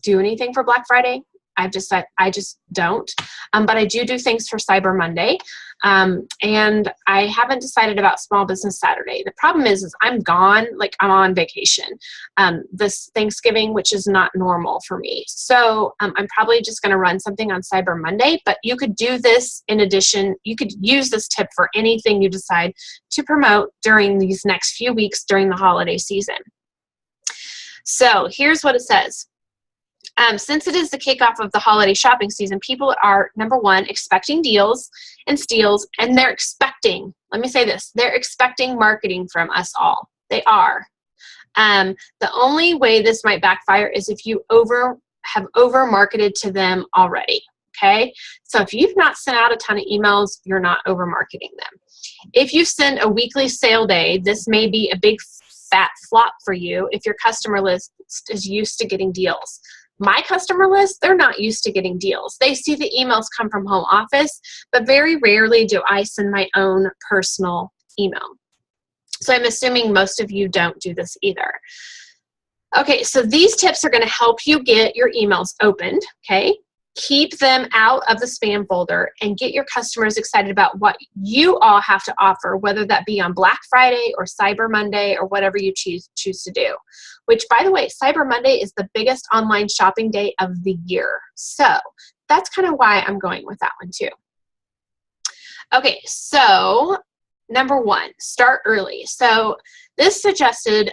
do anything for Black Friday. I just don't. But I do things for Cyber Monday. And I haven't decided about Small Business Saturday. The problem is I'm gone, like I'm on vacation this Thanksgiving, which is not normal for me. So I'm probably just going to run something on Cyber Monday, but you could do this in addition. You could use this tip for anything you decide to promote during these next few weeks during the holiday season. So here's what it says. Since it is the kickoff of the holiday shopping season, people are, number one, expecting deals and steals, and they're expecting, let me say this, they're expecting marketing from us all. They are. The only way this might backfire is if you have over-marketed to them already, okay? So if you've not sent out a ton of emails, you're not over-marketing them. If you send a weekly sale day, this may be a big fat flop for you if your customer list is used to getting deals. My customer list, they're not used to getting deals. They see the emails come from home office, but very rarely do I send my own personal email. So I'm assuming most of you don't do this either. Okay, so these tips are going to help you get your emails opened, okay? Keep them out of the spam folder and get your customers excited about what you all have to offer, whether that be on Black Friday or Cyber Monday or whatever you choose to do. Which, by the way, Cyber Monday is the biggest online shopping day of the year. So that's kind of why I'm going with that one too. Okay, so number one, start early. So this suggested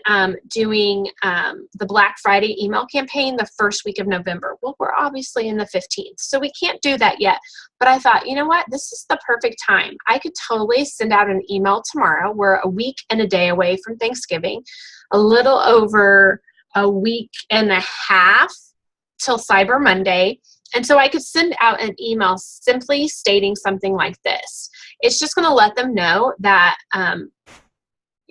doing the Black Friday email campaign the first week of November. Well, we're obviously in the 15th, so we can't do that yet. But I thought, you know what? This is the perfect time. I could totally send out an email tomorrow. We're a week and a day away from Thanksgiving, a little over a week and a half till Cyber Monday. And so I could send out an email simply stating something like this. It's just going to let them know that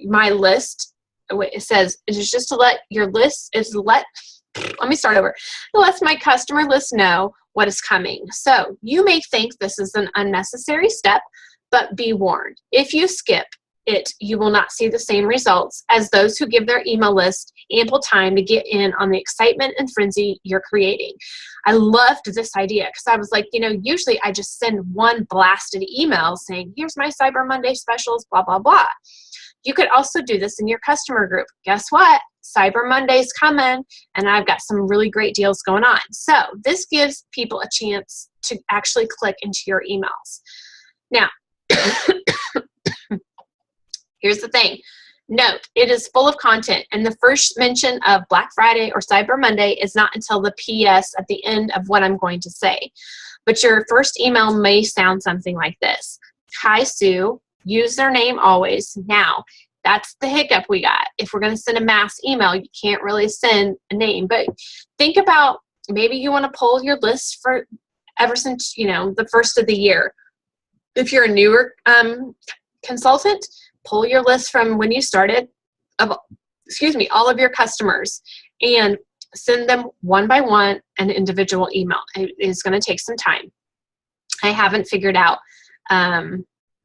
my list, it says, it is just to let your list, let me start over. It lets my customer list know what is coming. So you may think this is an unnecessary step, but be warned. If you skip it, you will not see the same results as those who give their email list ample time to get in on the excitement and frenzy you're creating. I loved this idea because I was like, usually I just send one blasted email saying, here's my Cyber Monday specials, blah, blah, blah. You could also do this in your customer group. Guess what? Cyber Monday's coming, and I've got some really great deals going on. So this gives people a chance to actually click into your emails. Now, here's the thing. Note, it is full of content, and the first mention of Black Friday or Cyber Monday is not until the PS at the end of what I'm going to say. But your first email may sound something like this. Hi, Sue. Username always. Now, that's the hiccup we got. If we're going to send a mass email, you can't really send a name. But think about maybe you want to pull your list for ever since, the first of the year. If you're a newer consultant, pull your list from when you started of, all of your customers and send them one by one an individual email. It is going to take some time. I haven't figured out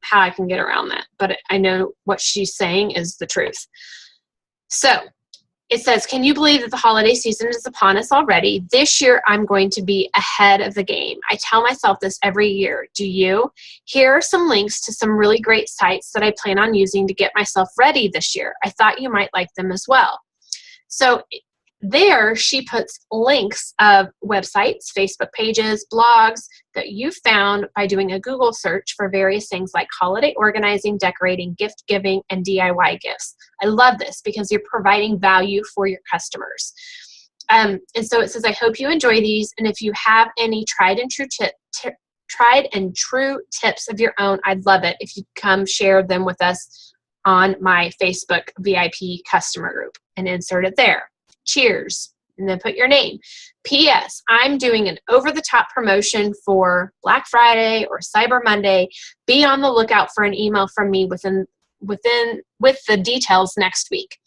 how I can get around that, but I know what she's saying is the truth. So it says, can you believe that the holiday season is upon us already? This year, I'm going to be ahead of the game. I tell myself this every year. Do you? Here are some links to some really great sites that I plan on using to get myself ready this year. I thought you might like them as well. So there, she puts links of websites, Facebook pages, blogs that you found by doing a Google search for various things like holiday organizing, decorating, gift giving, and DIY gifts. I love this because you're providing value for your customers. And so it says, I hope you enjoy these. And if you have any tried and true tips of your own, I'd love it if you come share them with us on my Facebook VIP customer group and insert it there. Cheers, and then put your name. P.S. I'm doing an over-the-top promotion for Black Friday or Cyber Monday. Be on the lookout for an email from me with the details next week.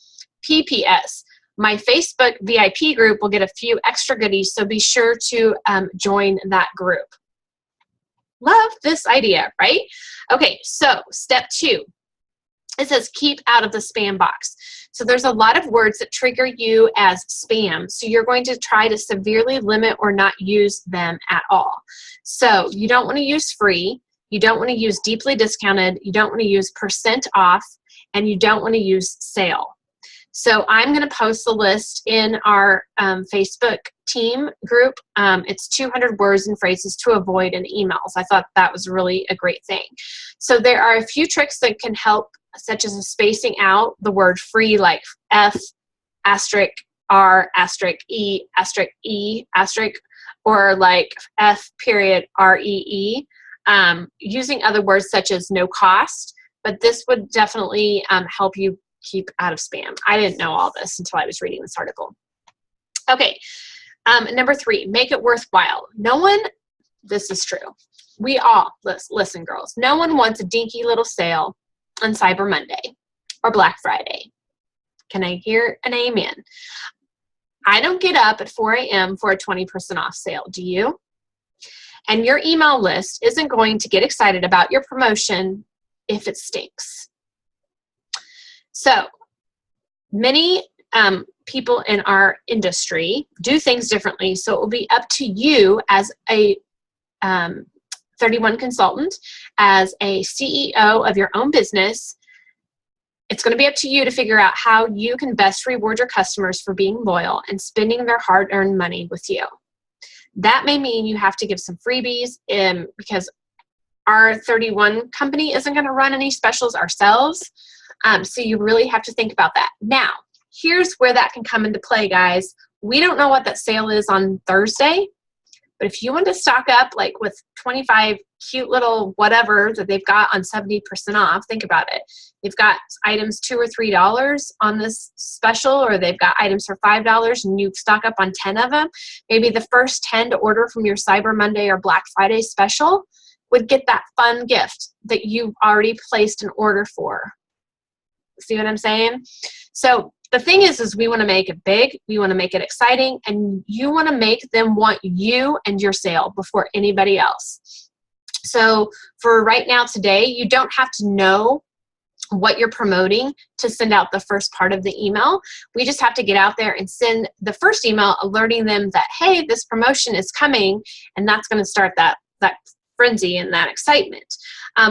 P.P.S. My Facebook VIP group will get a few extra goodies, so be sure to join that group. Love this idea, right? Okay, so step 2. It says keep out of the spam box. So there's a lot of words that trigger you as spam. So you're going to try to severely limit or not use them at all. So you don't want to use free. You don't want to use deeply discounted. You don't want to use % off. And you don't want to use sale. So I'm going to post the list in our Facebook team group. It's 200 words and phrases to avoid in emails. I thought that was really a great thing. So there are a few tricks that can help, such as spacing out the word free, like F asterisk R asterisk E asterisk E asterisk, or like F period REE, using other words such as no cost. But this would definitely help you keep out of spam. I didn't know all this until I was reading this article. Okay, number 3, make it worthwhile. No one, this is true. We all, listen girls, no one wants a dinky little sale on Cyber Monday or Black Friday. Can I hear an amen? I don't get up at 4 a.m. for a 20% off sale, do you? And your email list isn't going to get excited about your promotion if it stinks. So many people in our industry do things differently, so it will be up to you as a 31 consultant, as a CEO of your own business. It's going to be up to you to figure out how you can best reward your customers for being loyal and spending their hard-earned money with you. That may mean you have to give some freebies because our 31 company isn't going to run any specials ourselves. So you really have to think about that. Now, here's where that can come into play, guys. We don't know what that sale is on Thursday, but if you want to stock up like with 25 cute little whatever that they've got on 70% off, think about it. They've got items $2 or $3 on this special, or they've got items for $5 and you stock up on 10 of them. Maybe the first 10 to order from your Cyber Monday or Black Friday special would get that fun gift that you've already placed an order for. See what I'm saying? So the thing is we want to make it big, we want to make it exciting, and you want to make them want you and your sale before anybody else. So for right now today, you don't have to know what you're promoting to send out the first part of the email. We just have to get out there and send the first email alerting them that, hey, this promotion is coming, and that's going to start that frenzy and that excitement.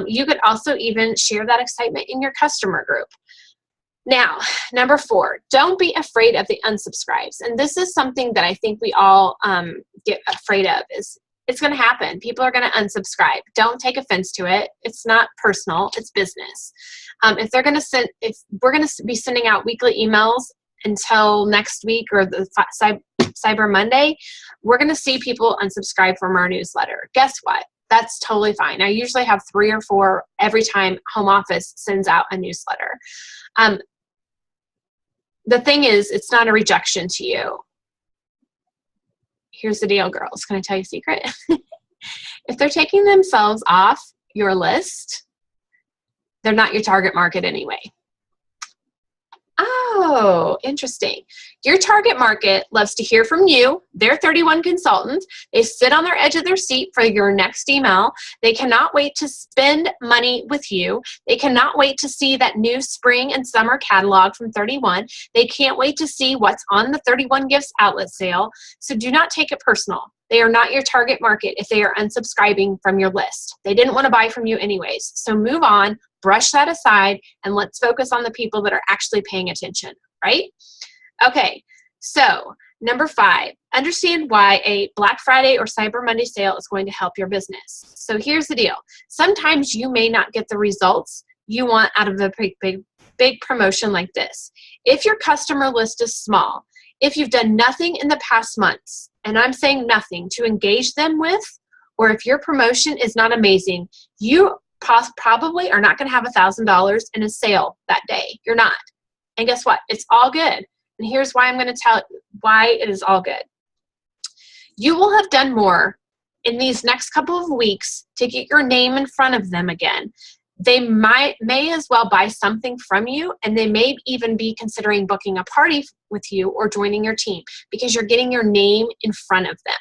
You could also even share that excitement in your customer group. Now, number 4, don't be afraid of the unsubscribes. And this is something that I think we all get afraid of. Is it's going to happen. People are going to unsubscribe. Don't take offense to it. It's not personal. It's business. If we're going to be sending out weekly emails until next week or the Cyber Monday, we're going to see people unsubscribe from our newsletter. Guess what? That's totally fine. I usually have 3 or 4 every time home office sends out a newsletter. The thing is, it's not a rejection to you. Here's the deal, girls. Can I tell you a secret? If they're taking themselves off your list, they're not your target market anyway. Oh, interesting. Your target market loves to hear from you. They're 31 consultants. They sit on their edge of their seat for your next email. They cannot wait to spend money with you. They cannot wait to see that new spring and summer catalog from 31. They can't wait to see what's on the 31 Gifts outlet sale. So do not take it personal. They are not your target market if they are unsubscribing from your list. They didn't want to buy from you anyways. So move on, brush that aside, and let's focus on the people that are actually paying attention, right? Okay, so number 5, understand why a Black Friday or Cyber Monday sale is going to help your business. So here's the deal. Sometimes you may not get the results you want out of a big promotion like this. If your customer list is small, if you've done nothing in the past months, and I'm saying nothing, to engage them with, or if your promotion is not amazing, you probably are not going to have $1,000 in a sale that day. You're not. And guess what? It's all good. And here's why I'm going to tell why it is all good. You will have done more in these next couple of weeks to get your name in front of them again. they may as well buy something from you, and they may even be considering booking a party with you or joining your team because you're getting your name in front of them.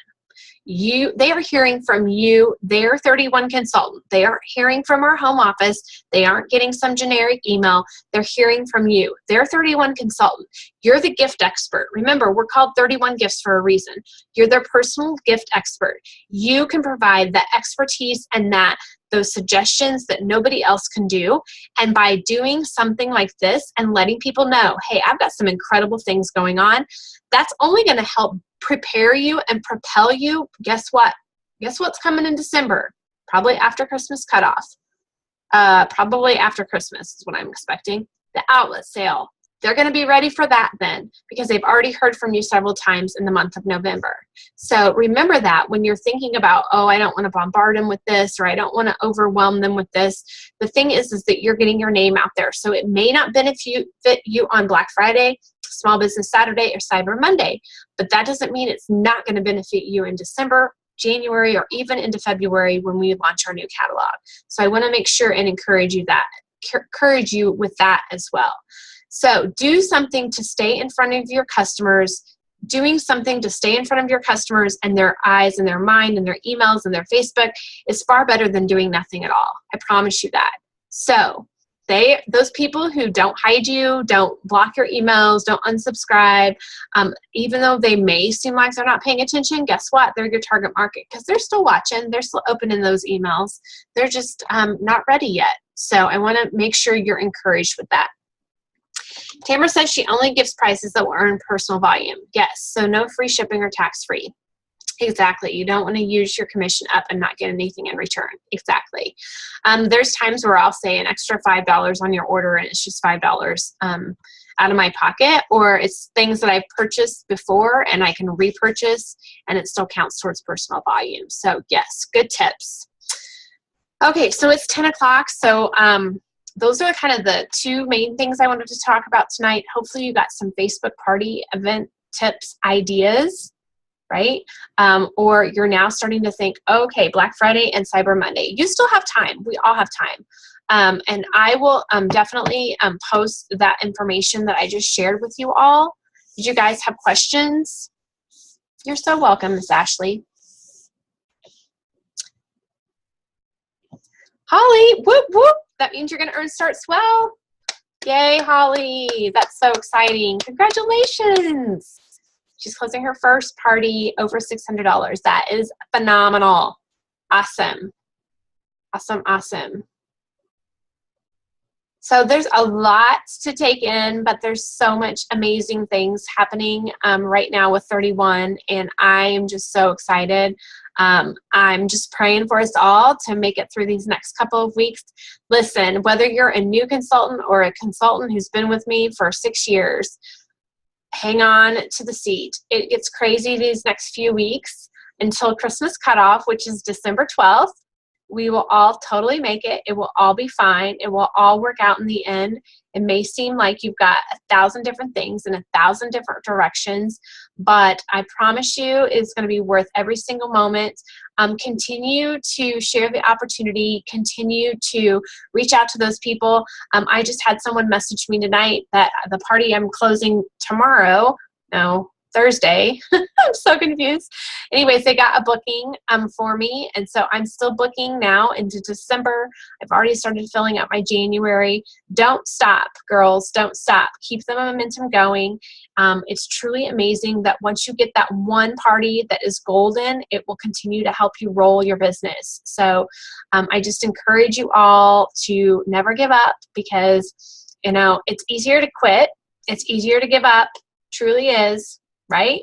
They are hearing from you, their 31 consultant. They aren't hearing from our home office. They aren't getting some generic email. They're hearing from you, their 31 consultant. You're the gift expert. Remember, we're called 31 gifts for a reason. You're their personal gift expert. You can provide that expertise and those suggestions that nobody else can do. And by doing something like this and letting people know, hey, I've got some incredible things going on, that's only going to help prepare you and propel you. Guess what? Guess what's coming in December? Probably after Christmas cutoff. Probably after Christmas is what I'm expecting. The outlet sale. They're going to be ready for that then because they've already heard from you several times in the month of November. So remember that when you're thinking about, oh, I don't want to bombard them with this, or I don't want to overwhelm them with this. The thing is that you're getting your name out there. So it may not benefit you on Black Friday, Small Business Saturday, or Cyber Monday, but that doesn't mean it's not going to benefit you in December, January, or even into February when we launch our new catalog. So I want to make sure and encourage you with that as well. So do something to stay in front of your customers. Doing something to stay in front of your customers and their eyes and their mind and their emails and their Facebook is far better than doing nothing at all. I promise you that. So those people who don't hide you, don't block your emails, don't unsubscribe, even though they may seem like they're not paying attention, guess what? They're your target market because they're still watching. They're still opening those emails. They're just not ready yet. So I want to make sure you're encouraged with that. Tamara says she only gives prices that will earn personal volume. Yes, so no free shipping or tax-free. Exactly. You don't want to use your commission up and not get anything in return. Exactly. There's times where I'll say an extra $5 on your order and it's just $5 out of my pocket, or it's things that I've purchased before and I can repurchase and it still counts towards personal volume. So yes, good tips. Okay, so it's 10 o'clock. So those are kind of the two main things I wanted to talk about tonight. Hopefully you got some Facebook party event tips, ideas, right? Or you're now starting to think, okay, Black Friday and Cyber Monday. You still have time. We all have time. And I will definitely post that information that I just shared with you all. Did you guys have questions? You're so welcome, Miss Ashley. Holly, whoop, whoop. That means you're going to earn Start Swell. Yay, Holly. That's so exciting. Congratulations. She's closing her first party over $600. That is phenomenal. Awesome. Awesome, awesome. So there's a lot to take in, but there's so much amazing things happening right now with 31, and I'm just so excited. I'm just praying for us all to make it through these next couple of weeks. Listen, whether you're a new consultant or a consultant who's been with me for 6 years, hang on to the seat. It gets crazy these next few weeks until Christmas cutoff, which is December 12th. We will all totally make it. It will all be fine. It will all work out in the end. It may seem like you've got 1,000 different things in 1,000 different directions, but I promise you it's going to be worth every single moment. Continue to share the opportunity. Continue to reach out to those people. I just had someone message me tonight that the party I'm closing tomorrow, no, Thursday. I'm so confused. Anyways, they got a booking for me, and so I'm still booking now into December. I've already started filling out my January. Don't stop, girls. Don't stop. Keep the momentum going. It's truly amazing that once you get that one party that is golden, it will continue to help you roll your business. So I just encourage you all to never give up because, you know, it's easier to quit. It's easier to give up. Truly is. Right?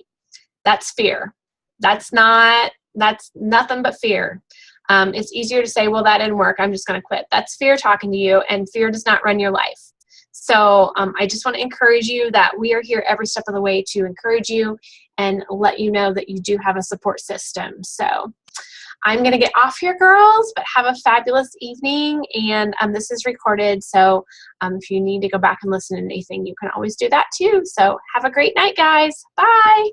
That's fear. That's nothing but fear. It's easier to say, well, that didn't work. I'm just going to quit. That's fear talking to you, and fear does not run your life. So I just want to encourage you that we are here every step of the way to encourage you and let you know that you do have a support system. So I'm going to get off here, girls, but have a fabulous evening. And this is recorded, so if you need to go back and listen to anything, you can always do that too. So have a great night, guys. Bye.